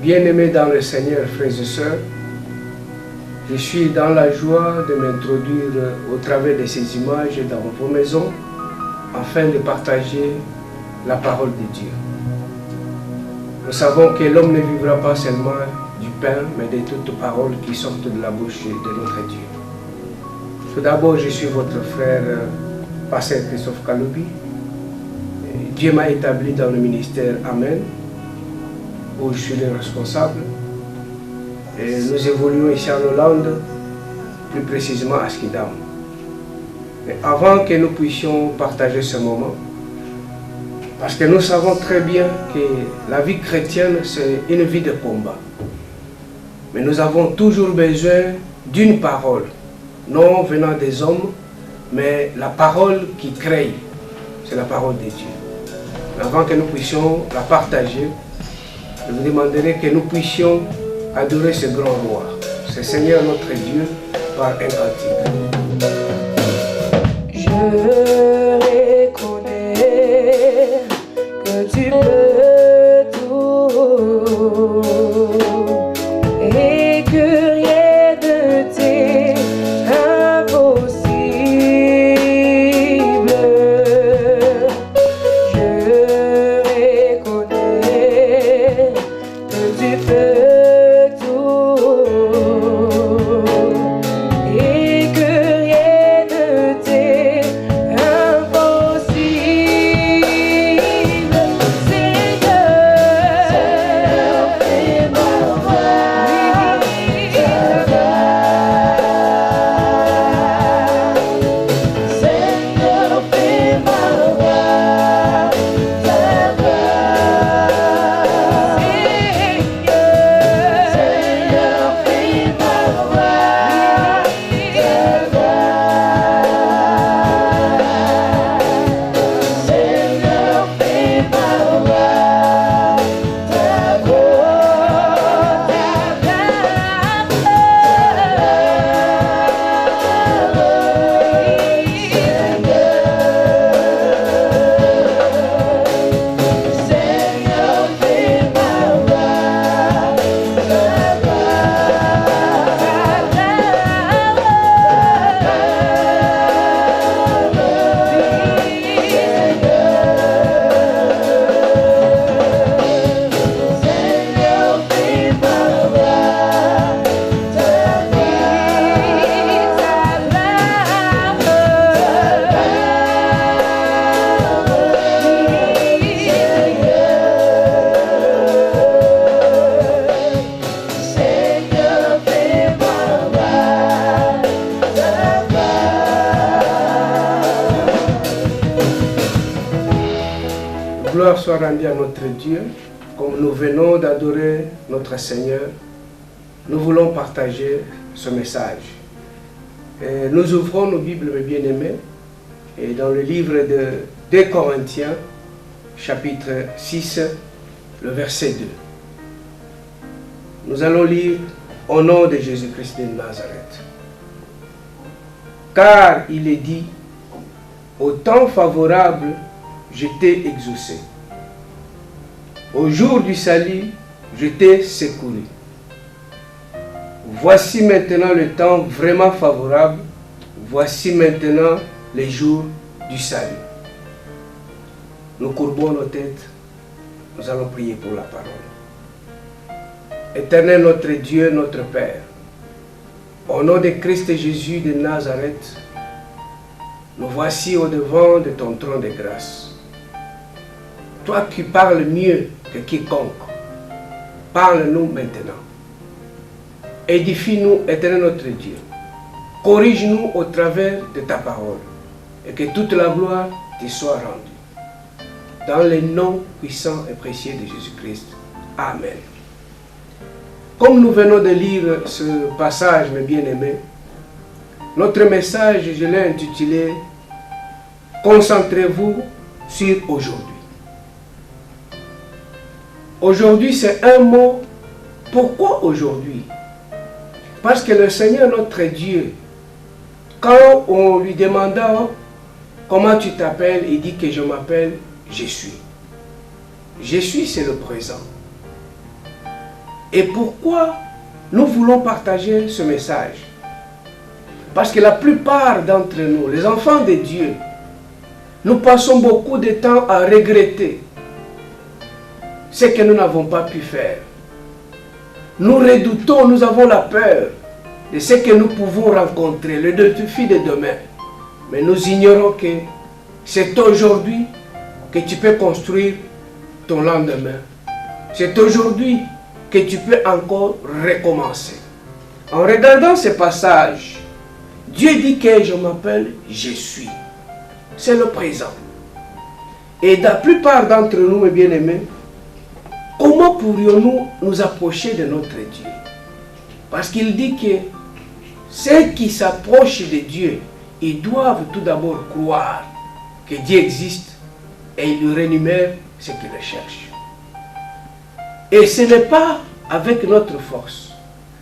Bien-aimés dans le Seigneur, frères et sœurs, je suis dans la joie de m'introduire au travers de ces images dans vos maisons afin de partager la parole de Dieu. Nous savons que l'homme ne vivra pas seulement du pain, mais de toutes paroles qui sortent de la bouche de notre Dieu. Tout d'abord, je suis votre frère, pasteur Christophe Kaloubi. Dieu m'a établi dans le ministère Amen, où je suis le responsable. Et nous évoluons ici en Hollande, plus précisément à Schiedam. Mais avant que nous puissions partager ce moment, parce que nous savons très bien que la vie chrétienne, c'est une vie de combat. Mais nous avons toujours besoin d'une parole, non venant des hommes, mais la parole qui crée, c'est la parole de Dieu. Mais avant que nous puissions la partager, je vous demanderai que nous puissions adorer ce grand roi, ce Seigneur notre Dieu, par un cantique. Je reconnais que tu peux tout et que rien ne t'est impossible. Je reconnais que tu peux tout et que rien ne t'est impossible. Seigneur, fais ma voix ta voix. Seigneur, fais ma voix ta voix. Seigneur, fais ma voix ta voix. Seigneur, fais ma voix ta Seigneur, fais ma voix Gloire soit rendue à notre Dieu, comme nous venons d'adorer notre Seigneur, nous voulons partager ce message. Et nous ouvrons nos Bibles, mes bien-aimés, et dans le livre de 2 Corinthiens, chapitre 6, le verset 2. Nous allons lire au nom de Jésus-Christ de Nazareth. Car il est dit, au temps favorable, je t'ai exaucé. Au jour du salut, je t'ai secouru. Voici maintenant le temps vraiment favorable. Voici maintenant les jours du salut. Nous courbons nos têtes. Nous allons prier pour la parole. Éternel notre Dieu, notre Père, au nom de Christ Jésus de Nazareth, nous voici au-devant de ton trône de grâce. Toi qui parles mieux que quiconque, parle-nous maintenant. Édifie-nous, éternel notre Dieu. Corrige-nous au travers de ta parole et que toute la gloire te soit rendue. Dans le nom puissant et précieux de Jésus-Christ. Amen. Comme nous venons de lire ce passage, mes bien-aimés, notre message, je l'ai intitulé « Concentrez-vous sur aujourd'hui ». Aujourd'hui, c'est un mot. Pourquoi aujourd'hui? Parce que le Seigneur notre Dieu, quand on lui demanda comment tu t'appelles, il dit que je m'appelle « Je suis ». Je suis, c'est le présent. Et pourquoi nous voulons partager ce message? Parce que la plupart d'entre nous, les enfants de Dieu, nous passons beaucoup de temps à regretter ce que nous n'avons pas pu faire. Nous redoutons, nous avons la peur de ce que nous pouvons rencontrer, le défi de demain. Mais nous ignorons que c'est aujourd'hui que tu peux construire ton lendemain. C'est aujourd'hui que tu peux encore recommencer. En regardant ce passage, Dieu dit que je m'appelle je suis. C'est le présent. Et la plupart d'entre nous, mes bien-aimés, comment pourrions-nous nous approcher de notre Dieu? Parce qu'il dit que ceux qui s'approchent de Dieu, ils doivent tout d'abord croire que Dieu existe et il lui rémunère ce qu'il cherche. Et ce n'est pas avec notre force,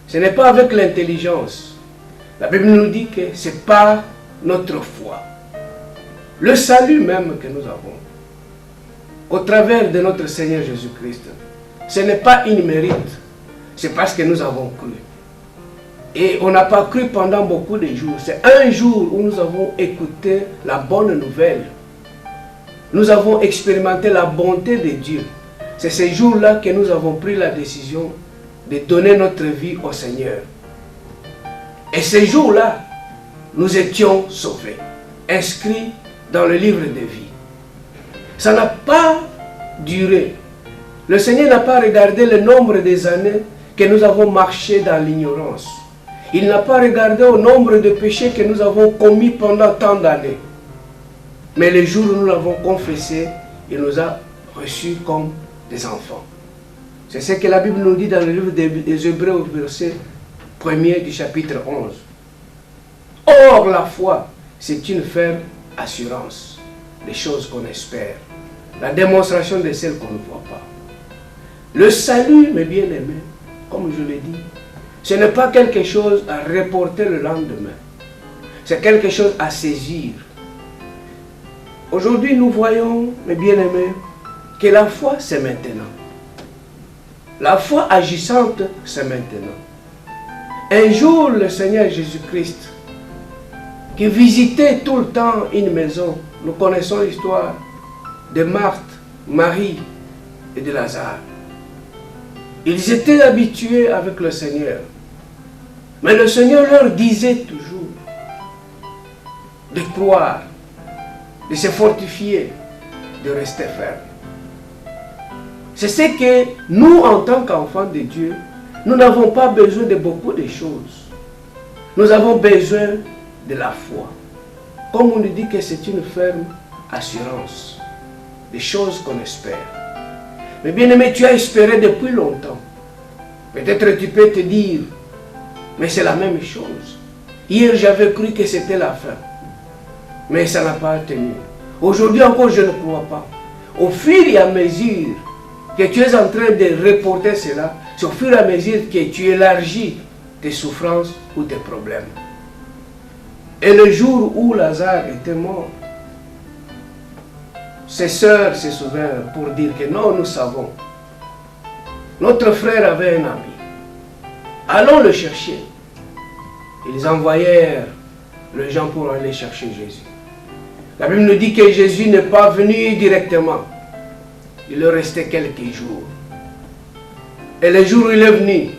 ce n'est pas avec l'intelligence. La Bible nous dit que c'est par notre foi. Le salut même que nous avons, au travers de notre Seigneur Jésus-Christ, ce n'est pas une mérite, c'est parce que nous avons cru. Et on n'a pas cru pendant beaucoup de jours. C'est un jour où nous avons écouté la bonne nouvelle. Nous avons expérimenté la bonté de Dieu. C'est ce jour-là que nous avons pris la décision de donner notre vie au Seigneur. Et ce jour-là, nous étions sauvés, inscrits dans le livre de vie. Ça n'a pas duré. Le Seigneur n'a pas regardé le nombre des années que nous avons marché dans l'ignorance. Il n'a pas regardé au nombre de péchés que nous avons commis pendant tant d'années. Mais le jour où nous l'avons confessé, il nous a reçus comme des enfants. C'est ce que la Bible nous dit dans le livre des Hébreux au verset 1er du chapitre 11. Or, la foi, c'est une ferme assurance des choses qu'on espère, la démonstration de celles qu'on ne voit pas. Le salut, mes bien-aimés, comme je l'ai dit, ce n'est pas quelque chose à reporter le lendemain. C'est quelque chose à saisir. Aujourd'hui, nous voyons, mes bien-aimés, que la foi, c'est maintenant. La foi agissante, c'est maintenant. Un jour, le Seigneur Jésus-Christ, qui visitait tout le temps une maison, nous connaissons l'histoire de Marthe, Marie et de Lazare. Ils étaient habitués avec le Seigneur. Mais le Seigneur leur disait toujours de croire, de se fortifier, de rester ferme. C'est ce que nous, en tant qu'enfants de Dieu, nous n'avons pas besoin de beaucoup de choses. Nous avons besoin de la foi. Comme on nous dit que c'est une ferme assurance, des choses qu'on espère. Mais bien aimé, tu as espéré depuis longtemps. Peut-être tu peux te dire, mais c'est la même chose. Hier, j'avais cru que c'était la fin. Mais ça n'a pas tenu. Aujourd'hui encore, je ne crois pas. Au fur et à mesure que tu es en train de reporter cela, c'est au fur et à mesure que tu élargis tes souffrances ou tes problèmes. Et le jour où Lazare était mort, ses sœurs se souvinrent pour dire que non, nous savons. Notre frère avait un ami. Allons le chercher. Ils envoyèrent les gens pour aller chercher Jésus. La Bible nous dit que Jésus n'est pas venu directement. Il leur restait quelques jours. Et le jour où il est venu,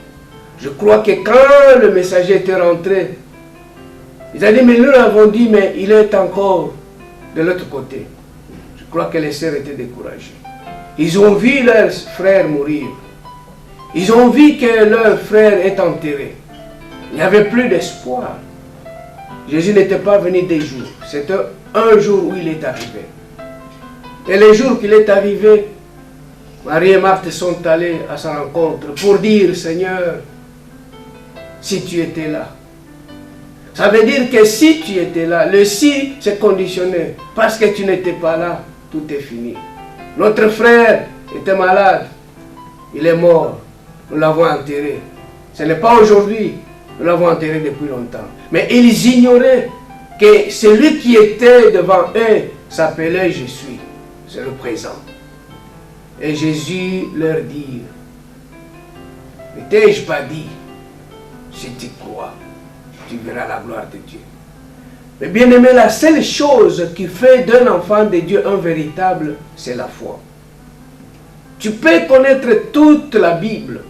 je crois que quand le messager était rentré, ils ont dit, mais nous l'avons dit, mais il est encore de l'autre côté. Je crois que les sœurs étaient découragées. Ils ont vu leur frère mourir. Ils ont vu que leur frère est enterré. Il n'y avait plus d'espoir. Jésus n'était pas venu des jours. C'était un jour où il est arrivé. Et le jour qu'il est arrivé, Marie et Marthe sont allées à sa rencontre pour dire, Seigneur, si tu étais là. Ça veut dire que si tu étais là, le si c'est conditionné. Parce que tu n'étais pas là, tout est fini. Notre frère était malade. Il est mort. Nous l'avons enterré. Ce n'est pas aujourd'hui. Nous l'avons enterré depuis longtemps. Mais ils ignoraient que celui qui était devant eux s'appelait Je suis. C'est le présent. Et Jésus leur dit, Ne t'ai-je pas dit, si tu crois, tu verras la gloire de Dieu. Mais bien aimé, la seule chose qui fait d'un enfant de Dieu un véritable, c'est la foi. Tu peux connaître toute la Bible,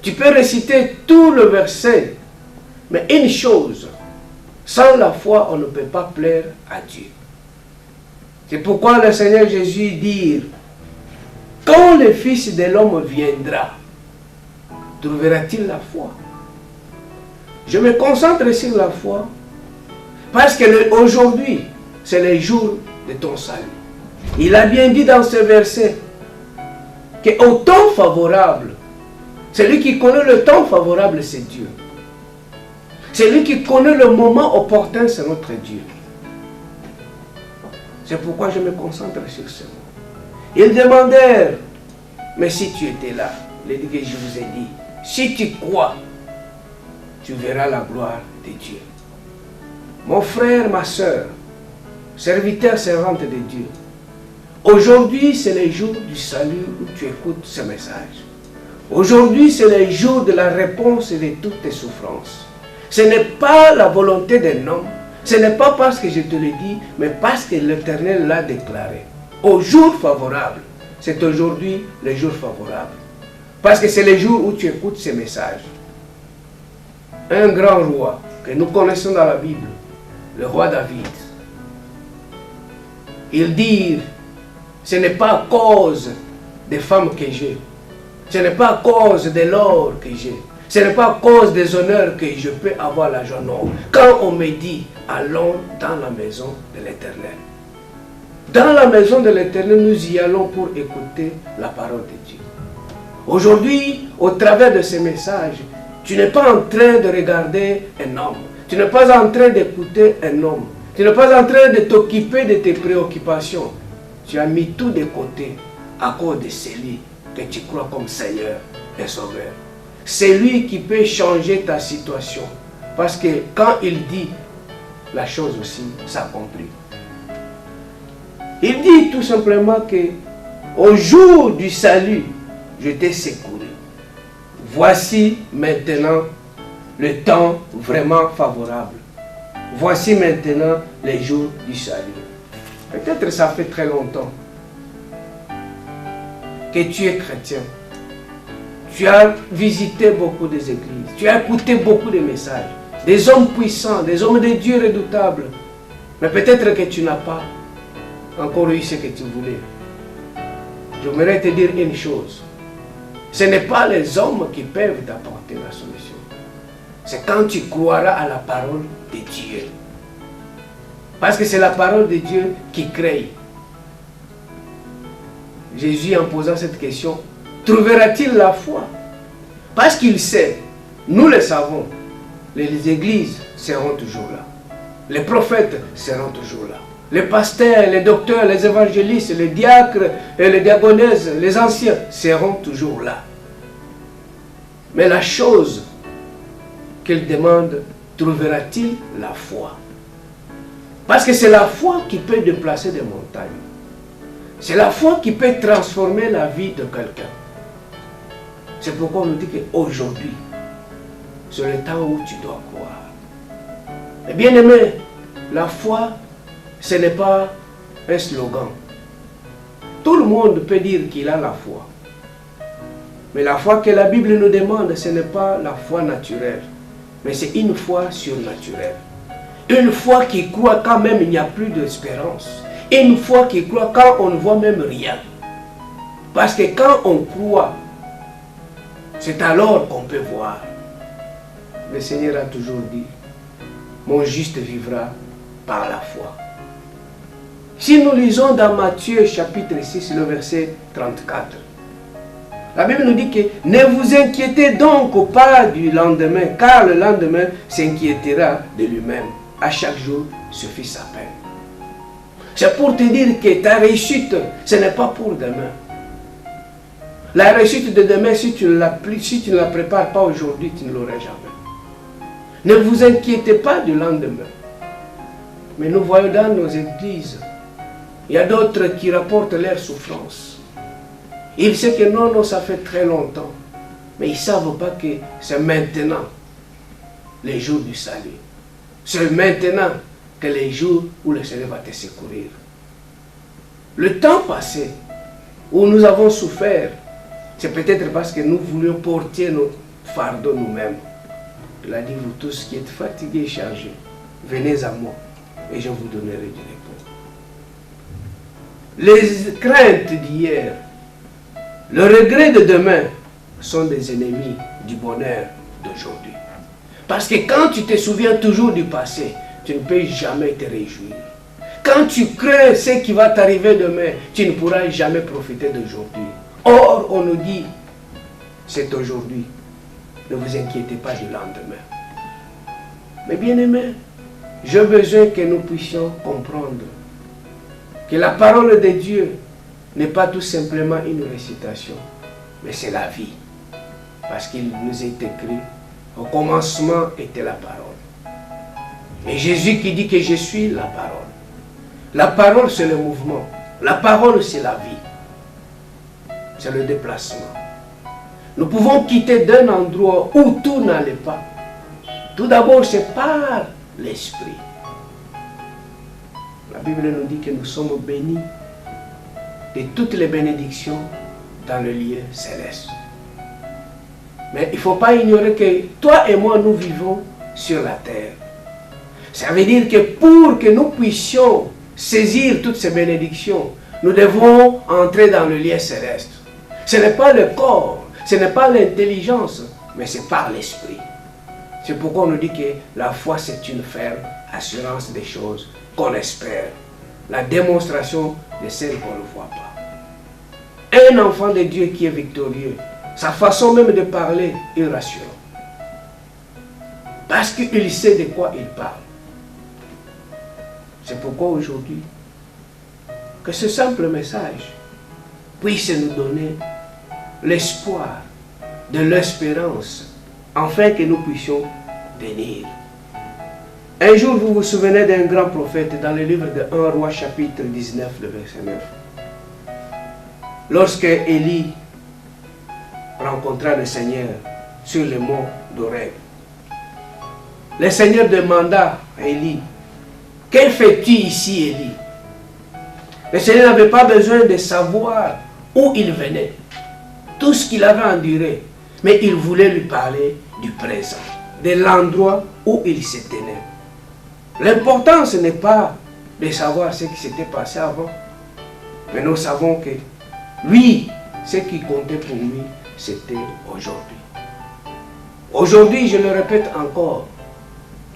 tu peux réciter tout le verset, mais une chose, sans la foi, on ne peut pas plaire à Dieu. C'est pourquoi le Seigneur Jésus dit, quand le Fils de l'homme viendra, trouvera-t-il la foi? Je me concentre sur la foi, parce qu'aujourd'hui, c'est le jour de ton salut. Il a bien dit dans ce verset, qu'au temps favorable, celui qui connaît le temps favorable, c'est Dieu. Celui qui connaît le moment opportun, c'est notre Dieu. C'est pourquoi je me concentre sur ce mot. Ils demandèrent, mais si tu étais là, il dit que je vous ai dit, si tu crois, tu verras la gloire de Dieu. Mon frère, ma soeur, serviteur, servante de Dieu, aujourd'hui c'est le jour du salut où tu écoutes ce message. Aujourd'hui c'est le jour de la réponse de toutes tes souffrances. Ce n'est pas la volonté d'un homme, ce n'est pas parce que je te le dis, mais parce que l'Éternel l'a déclaré. Au jour favorable, c'est aujourd'hui le jour favorable. Parce que c'est le jour où tu écoutes ce message. Un grand roi que nous connaissons dans la Bible, le roi David, il dit, ce n'est pas à cause des femmes que j'ai, ce n'est pas à cause de l'or que j'ai, ce n'est pas à cause des honneurs que je peux avoir l'argent. Non. Quand on me dit, allons dans la maison de l'Éternel. Dans la maison de l'Éternel, nous y allons pour écouter la parole de Dieu. Aujourd'hui, au travers de ces messages, tu n'es pas en train de regarder un homme. Tu n'es pas en train d'écouter un homme. Tu n'es pas en train de t'occuper de tes préoccupations. Tu as mis tout de côté à cause de celui que tu crois comme Seigneur et Sauveur. C'est lui qui peut changer ta situation. Parce que quand il dit, la chose aussi s'accomplit. Il dit tout simplement que au jour du salut, je t'ai secouru. Voici maintenant le temps vraiment favorable. Voici maintenant les jours du salut. Peut-être ça fait très longtemps que tu es chrétien. Tu as visité beaucoup des églises. Tu as écouté beaucoup de messages. Des hommes puissants, des hommes de Dieu redoutables. Mais peut-être que tu n'as pas encore eu ce que tu voulais. J'aimerais te dire une chose. Ce n'est pas les hommes qui peuvent t'apporter la solution. C'est quand tu croiras à la parole de Dieu. Parce que c'est la parole de Dieu qui crée. Jésus, en posant cette question, trouvera-t-il la foi? Parce qu'il sait, nous le savons, les églises seront toujours là. Les prophètes seront toujours là. Les pasteurs, les docteurs, les évangélistes, les diacres et les diaconesses, les anciens seront toujours là. Mais la chose qu'il demande, trouvera-t-il la foi? Parce que c'est la foi qui peut déplacer des montagnes. C'est la foi qui peut transformer la vie de quelqu'un. C'est pourquoi on nous dit qu'aujourd'hui, c'est le temps où tu dois croire. Mais bien aimé, la foi, ce n'est pas un slogan. Tout le monde peut dire qu'il a la foi. Mais la foi que la Bible nous demande, ce n'est pas la foi naturelle. Mais c'est une foi surnaturelle. Une foi qui croit quand même il n'y a plus d'espérance. Une foi qui croit quand on ne voit même rien. Parce que quand on croit, c'est alors qu'on peut voir. Le Seigneur a toujours dit, mon juste vivra par la foi. Si nous lisons dans Matthieu chapitre 6, le verset 34, la Bible nous dit que ne vous inquiétez donc pas du lendemain, car le lendemain s'inquiétera de lui-même. À chaque jour suffit sa peine. C'est pour te dire que ta réussite, ce n'est pas pour demain. La réussite de demain, si tu ne la prépares pas aujourd'hui, tu ne l'auras jamais. Ne vous inquiétez pas du lendemain. Mais nous voyons dans nos églises, il y a d'autres qui rapportent leurs souffrances. Ils savent que non, ça fait très longtemps. Mais ils ne savent pas que c'est maintenant les jours du salut. C'est maintenant que les jours où le Seigneur va te secourir. Le temps passé, où nous avons souffert, c'est peut-être parce que nous voulions porter notre fardeau nous-mêmes. Il a dit, vous tous qui êtes fatigués et chargés, venez à moi et je vous donnerai du repos. Les craintes d'hier, le regret de demain sont des ennemis du bonheur d'aujourd'hui. Parce que quand tu te souviens toujours du passé, tu ne peux jamais te réjouir. Quand tu crains ce qui va t'arriver demain, tu ne pourras jamais profiter d'aujourd'hui. Or, on nous dit, c'est aujourd'hui. Ne vous inquiétez pas du lendemain. Mais bien aimés, j'ai besoin que nous puissions comprendre que la parole de Dieu n'est pas tout simplement une récitation, mais c'est la vie. Parce qu'il nous est écrit, au commencement était la parole. Et Jésus qui dit que je suis la parole. La parole c'est le mouvement. La parole c'est la vie. C'est le déplacement. Nous pouvons quitter d'un endroit où tout n'allait pas. Tout d'abord c'est par l'esprit. La Bible nous dit que nous sommes bénis de toutes les bénédictions dans le lieu céleste. Mais il ne faut pas ignorer que toi et moi, nous vivons sur la terre. Ça veut dire que pour que nous puissions saisir toutes ces bénédictions, nous devons entrer dans le lieu céleste. Ce n'est pas le corps, ce n'est pas l'intelligence, mais c'est par l'esprit. C'est pourquoi on nous dit que la foi, c'est une ferme assurance des choses qu'on espère. La démonstration de celles qu'on ne voit pas. Un enfant de Dieu qui est victorieux, sa façon même de parler est rassurante. Parce qu'il sait de quoi il parle. C'est pourquoi aujourd'hui, que ce simple message puisse nous donner l'espoir de l'espérance, afin que nous puissions tenir. Un jour, vous vous souvenez d'un grand prophète dans le livre de 1 Roi chapitre 19, le verset 9. Lorsque Élie rencontra le Seigneur sur le mont d'Horeb, le Seigneur demanda à Élie, que fais-tu ici, Élie? Le Seigneur n'avait pas besoin de savoir où il venait, tout ce qu'il avait enduré, mais il voulait lui parler du présent, de l'endroit où il se tenait. L'important, ce n'est pas de savoir ce qui s'était passé avant, mais nous savons que lui, ce qui comptait pour lui, c'était aujourd'hui. Aujourd'hui, je le répète encore,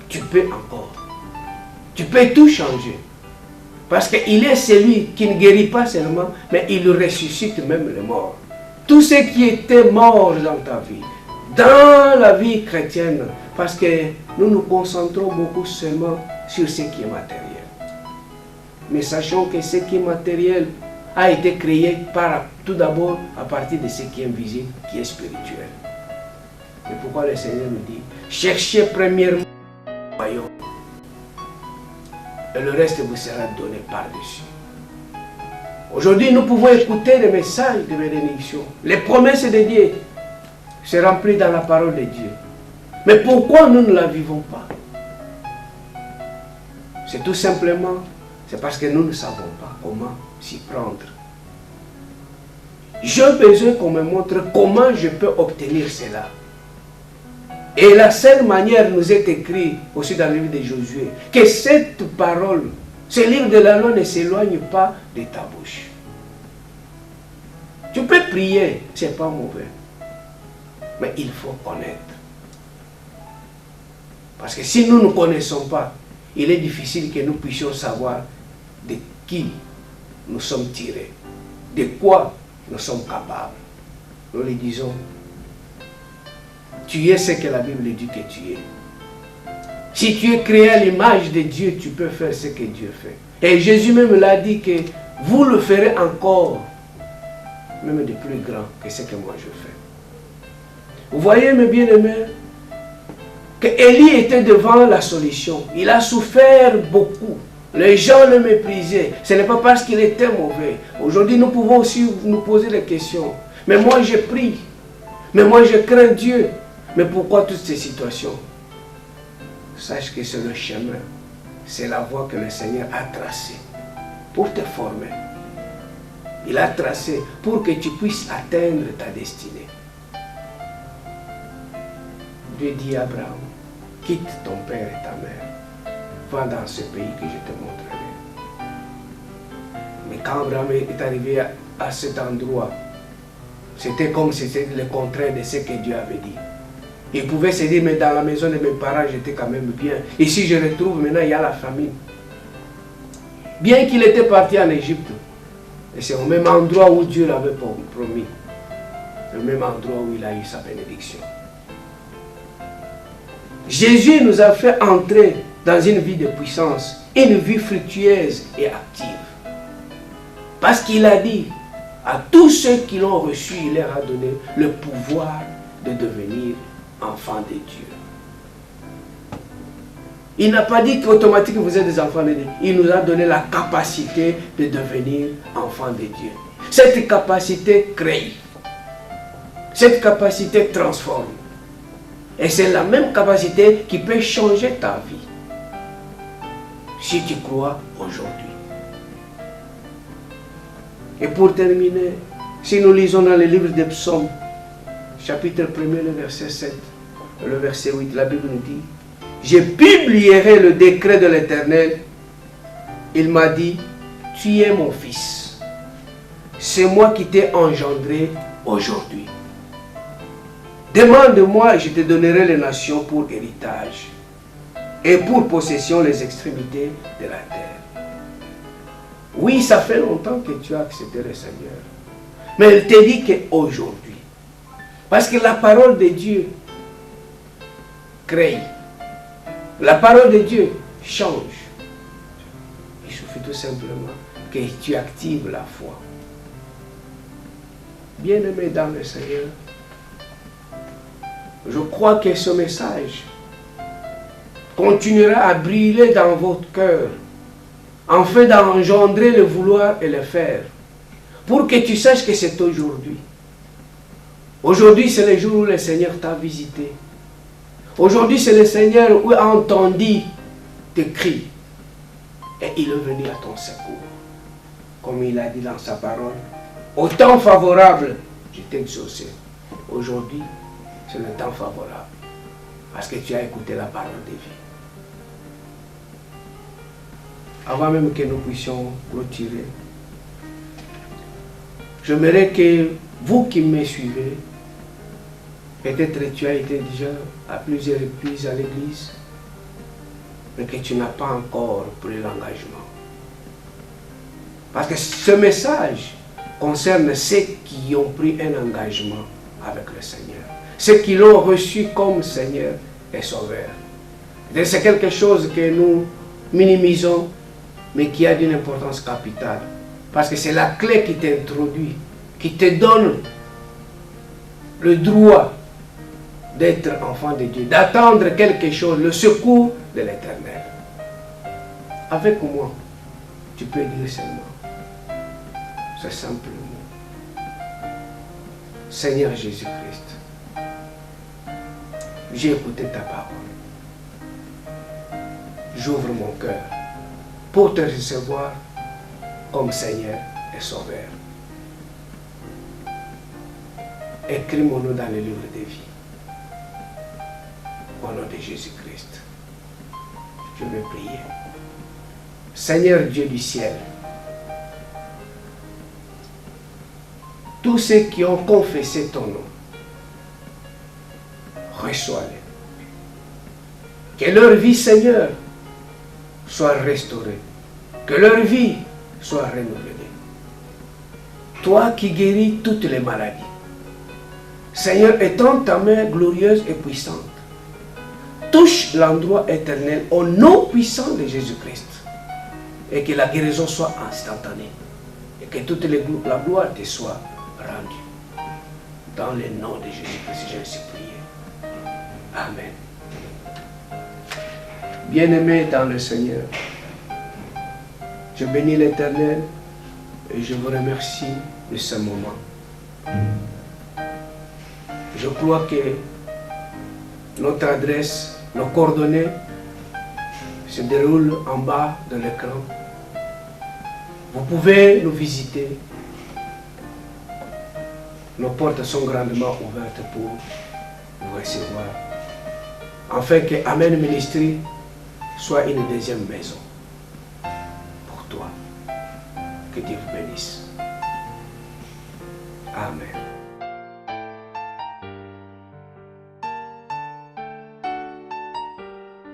tu peux encore. Tu peux tout changer. Parce qu'il est celui qui ne guérit pas seulement, mais il ressuscite même les morts. Tout ce qui était mort dans ta vie, dans la vie chrétienne, parce que nous nous concentrons beaucoup seulement sur ce qui est matériel. Mais sachons que ce qui est matériel a été créé tout d'abord à partir de ce qui est invisible, qui est spirituel. C'est pourquoi le Seigneur nous dit, cherchez premièrement le royaume, et le reste vous sera donné par-dessus. Aujourd'hui, nous pouvons écouter les messages de bénédiction. Les promesses de Dieu se remplissent dans la parole de Dieu. Mais pourquoi nous ne la vivons pas? C'est tout simplement, c'est parce que nous ne savons pas comment s'y prendre. J'ai besoin qu'on me montre comment je peux obtenir cela. Et la seule manière nous est écrit aussi dans le livre de Josué, que cette parole, ce livre de la loi ne s'éloigne pas de ta bouche. Tu peux prier, ce n'est pas mauvais. Mais il faut connaître. Parce que si nous ne connaissons pas, il est difficile que nous puissions savoir de qui nous sommes tirés, de quoi nous sommes capables. Nous lui disons, tu es ce que la Bible dit que tu es. Si tu es créé à l'image de Dieu, tu peux faire ce que Dieu fait. Et Jésus même l'a dit que vous le ferez encore, même de plus grand que ce que moi je fais. Vous voyez, mes bien-aimés, que Élie était devant la solution. Il a souffert beaucoup. Les gens le méprisaient. Ce n'est pas parce qu'il était mauvais. Aujourd'hui, nous pouvons aussi nous poser des questions. Mais moi, je prie Mais moi je crains Dieu. Mais pourquoi toutes ces situations? Sache que c'est le chemin, c'est la voie que le Seigneur a tracée pour te former. Il a tracé pour que tu puisses atteindre ta destinée. Dieu dit à Abraham, quitte ton père et ta mère, va dans ce pays que je te montrerai. Mais quand Abraham est arrivé à cet endroit, c'était comme si c'était le contraire de ce que Dieu avait dit. Il pouvait se dire, mais dans la maison de mes parents, j'étais quand même bien. Et si je retrouve maintenant, il y a la famine. Bien qu'il était parti en Égypte, et c'est au même endroit où Dieu l'avait promis, le même endroit où il a eu sa bénédiction. Jésus nous a fait entrer dans une vie de puissance, une vie fructueuse et active. Parce qu'il a dit, à tous ceux qui l'ont reçu, il leur a donné le pouvoir de devenir enfants de Dieu. Il n'a pas dit qu'automatiquement vous êtes des enfants de Dieu. Il nous a donné la capacité de devenir enfants de Dieu. Cette capacité crée. Cette capacité transforme. Et c'est la même capacité qui peut changer ta vie. Si tu crois aujourd'hui. Et pour terminer, si nous lisons dans le livre des psaumes, chapitre 1er, le verset 7, le verset 8, la Bible nous dit, je publierai le décret de l'Éternel. Il m'a dit, tu es mon fils. C'est moi qui t'ai engendré aujourd'hui. Demande-moi et je te donnerai les nations pour héritage et pour possession les extrémités de la terre. Oui, ça fait longtemps que tu as accepté le Seigneur. Mais il te dit qu'aujourd'hui, parce que la parole de Dieu crée. La parole de Dieu change. Il suffit tout simplement que tu actives la foi. Bien-aimé dans le Seigneur, je crois que ce message continuera à briller dans votre cœur, afin d'engendrer le vouloir et le faire, pour que tu saches que c'est aujourd'hui. Aujourd'hui, c'est le jour où le Seigneur t'a visité. Aujourd'hui, c'est le Seigneur où a entendu tes cris. Et il est venu à ton secours. Comme il a dit dans sa parole, au temps favorable, je t'ai exaucé. Aujourd'hui, c'est le temps favorable. Parce que tu as écouté la parole de vie. Avant même que nous puissions clôturer, j'aimerais que vous qui me suivez, peut-être tu as été déjà à plusieurs reprises à l'église, mais que tu n'as pas encore pris l'engagement. Parce que ce message concerne ceux qui ont pris un engagement avec le Seigneur. Ceux qui l'ont reçu comme Seigneur et Sauveur. C'est quelque chose que nous minimisons, mais qui a d'une importance capitale. Parce que c'est la clé qui t'introduit, qui te donne le droit d'être enfant de Dieu, d'attendre quelque chose, le secours de l'Éternel. Avec moi, tu peux dire seulement, c'est simplement, Seigneur Jésus-Christ, j'ai écouté ta parole. J'ouvre mon cœur pour te recevoir comme Seigneur et Sauveur. Écris mon nom dans le livre de vie. Au nom de Jésus-Christ, je vais prier. Seigneur Dieu du ciel, tous ceux qui ont confessé ton nom, reçois-les. Que leur vie, Seigneur, soit restaurée. Que leur vie soit renouvelée. Toi qui guéris toutes les maladies, Seigneur, étends ta main glorieuse et puissante. Touche l'endroit éternel au nom puissant de Jésus-Christ. Et que la guérison soit instantanée. Et que toute la gloire te soit rendue. Dans le nom de Jésus-Christ, j'ai ainsi prié. Amen. Bien-aimés dans le Seigneur, je bénis l'Éternel et je vous remercie de ce moment. Je crois que notre adresse, nos coordonnées se déroulent en bas de l'écran. Vous pouvez nous visiter. Nos portes sont grandement ouvertes pour nous recevoir. Afin que Amen Ministry soit une deuxième maison pour toi. Que Dieu vous bénisse. Amen.